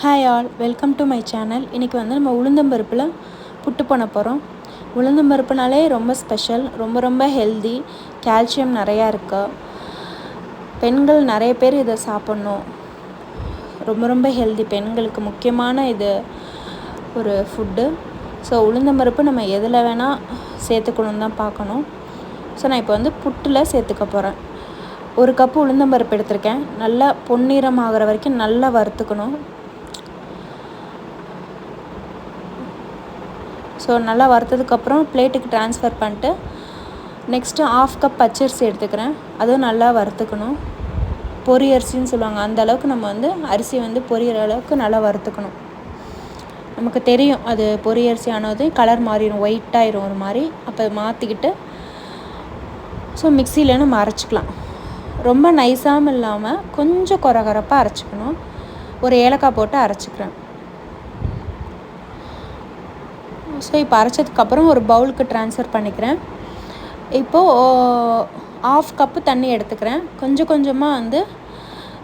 Hi all, welcome to my channel. இன்றைக்கி வந்து நம்ம உளுந்தம்பருப்பில் புட்டு பண்ண போகிறோம். உளுந்தம்பருப்புனாலே ரொம்ப ஸ்பெஷல், ரொம்ப ரொம்ப ஹெல்தி, கால்சியம் நிறையா இருக்குது. பெண்கள் நிறைய பேர் இதை சாப்பிட்ணும். ரொம்ப ரொம்ப ஹெல்தி, பெண்களுக்கு முக்கியமான இது ஒரு ஃபுட்டு. ஸோ உளுந்தம்பருப்பு நம்ம எதில் வேணால் சேர்த்துக்கணுன்னு தான் பார்க்கணும். ஸோ நான் இப்போ வந்து புட்டில் சேர்த்துக்க போகிறேன். 1 கப்பு உளுந்தம்பருப்பு எடுத்திருக்கேன். நல்லா பொன்னிறம் ஆகிற வரைக்கும் நல்லா வறுத்துக்கணும். ஸோ நல்லா வறுத்ததுக்கப்புறம் பிளேட்டுக்கு ட்ரான்ஸ்ஃபர் பண்ணிட்டு நெக்ஸ்ட்டு 1/2 கப் பச்சரிசி எடுத்துக்கிறேன். அதுவும் நல்லா வறுத்துக்கணும். பொரி அரிசின்னு சொல்லுவாங்க, அந்த அளவுக்கு நம்ம வந்து அரிசி வந்து பொரியிற அளவுக்கு நல்லா வறுத்துக்கணும். நமக்கு தெரியும் அது பொரி அரிசி ஆனது கலர் மாறிடும், ஒயிட்டாயிரும் ஒரு மாதிரி. அப்போ மாற்றிக்கிட்டு ஸோ மிக்சியில் நம்ம அரைச்சிக்கலாம். ரொம்ப நைஸாகவும் இல்லாமல் கொஞ்சம் கொரகொரப்பாக அரைச்சிக்கணும். ஒரு ஏலக்காய் போட்டு அரைச்சிக்கிறேன். ஸோ இப்போ அரைச்சதுக்கப்புறம் ஒரு பவுலுக்கு ட்ரான்ஸ்ஃபர் பண்ணிக்கிறேன். இப்போது 1/2 கப்பு தண்ணி எடுத்துக்கிறேன். கொஞ்சம் கொஞ்சமாக வந்து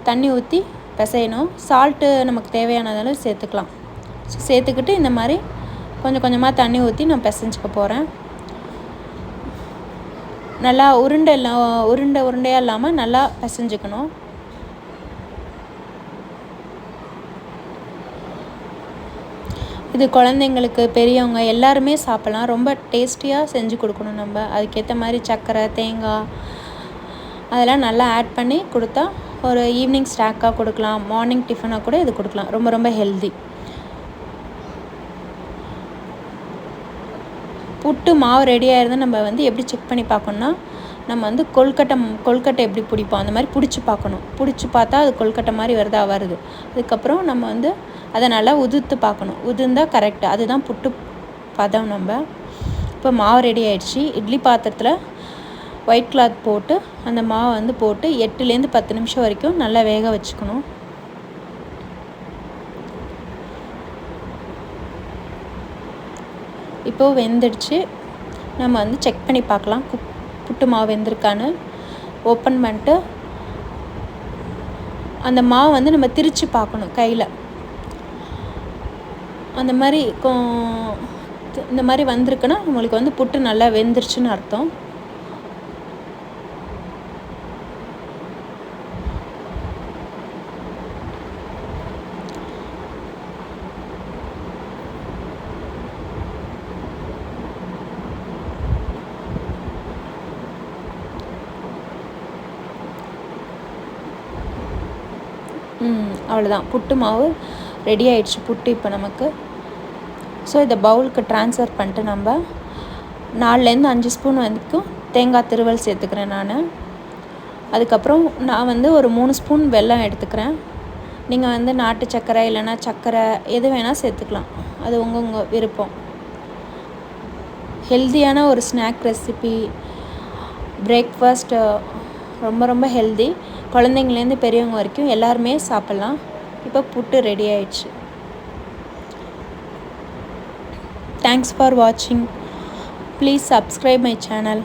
தண்ணி ஊற்றி பிசையணும். சால்ட்டு நமக்கு தேவையானதாலும் சேர்த்துக்கலாம். சேர்த்துக்கிட்டு இந்த மாதிரி கொஞ்சம் கொஞ்சமாக தண்ணி ஊற்றி நான் பிசைஞ்சிக்க போகிறேன். நல்லா உருண்டையாக இல்லாமல் நல்லா பிசைஞ்சிக்கணும். இது குழந்தைங்களுக்கு, பெரியவங்க எல்லாருமே சாப்பிட்லாம். ரொம்ப டேஸ்டியாக செஞ்சு கொடுக்கணும். நம்ம அதுக்கேற்ற மாதிரி சர்க்கரை, தேங்காய் அதெல்லாம் நல்லா ஆட் பண்ணி கொடுத்தா ஒரு ஈவினிங் ஸ்நாக்காக கொடுக்கலாம், மார்னிங் டிஃபனாக கூட இது கொடுக்கலாம். ரொம்ப ரொம்ப ஹெல்தி. புட்டு மாவு ரெடி ஆகிருந்து நம்ம வந்து எப்படி செக் பண்ணி பார்க்கணுன்னா, நம்ம வந்து கொழுக்கட்டை எப்படி பிடிப்போம் அந்த மாதிரி பிடிச்சி பார்க்கணும். பிடிச்சி பார்த்தா அது கொழுக்கட்டை மாதிரி வருது. அதுக்கப்புறம் நம்ம வந்து அதை நல்லா உதிர்த்து பார்க்கணும். உதிர்ந்தால் கரெக்டு, அதுதான் புட்டு பதம். நம்ம இப்போ மாவு ரெடி ஆகிடுச்சி. இட்லி பாத்திரத்தில் ஒயிட் கிளாத் போட்டு அந்த மாவை வந்து போட்டு 8லேருந்து 10 நிமிஷம் வரைக்கும் நல்லா வேக வச்சுக்கணும். இப்போது வெந்துடுச்சு. நம்ம வந்து செக் பண்ணி பார்க்கலாம் புட்டு மாவு வெந்திருக்கான்னு. ஓப்பன் பண்ணிட்டு அந்த மாவு வந்து நம்ம திரித்து பார்க்கணும் கையில். அந்த மாதிரி இந்த மாதிரி வந்திருக்குன்னா நம்மளுக்கு வந்து புட்டு நல்லா வெந்துருச்சுன்னு அர்த்தம். அவ்வளோதான், புட்டு மாவு ரெடி ஆகிடுச்சு. புட்டு இப்போ நமக்கு. ஸோ இதை பவுலுக்கு ட்ரான்ஸ்ஃபர் பண்ணிட்டு நம்ம 4லேருந்து 5 ஸ்பூன் வரைக்கும் தேங்காய் திருவல் சேர்த்துக்கிறேன் நான். அதுக்கப்புறம் நான் வந்து ஒரு 3 ஸ்பூன் வெல்லம் எடுத்துக்கிறேன். நீங்கள் வந்து நாட்டு சர்க்கரை இல்லைன்னா சர்க்கரை எது வேணால் சேர்த்துக்கலாம், அது உங்கள் விருப்பம். ஹெல்த்தியான ஒரு ஸ்நாக் ரெசிபி, பிரேக்ஃபாஸ்ட்டு, ரொம்ப ரொம்ப ஹெல்தி. குழந்தைங்கலேருந்து பெரியவங்க வரைக்கும் எல்லாருமே சாப்பிட்லாம். இப்போ புட்டு ரெடி ஆயிடுச்சு. தேங்க்ஸ் ஃபார் வாட்சிங். Please subscribe my channel.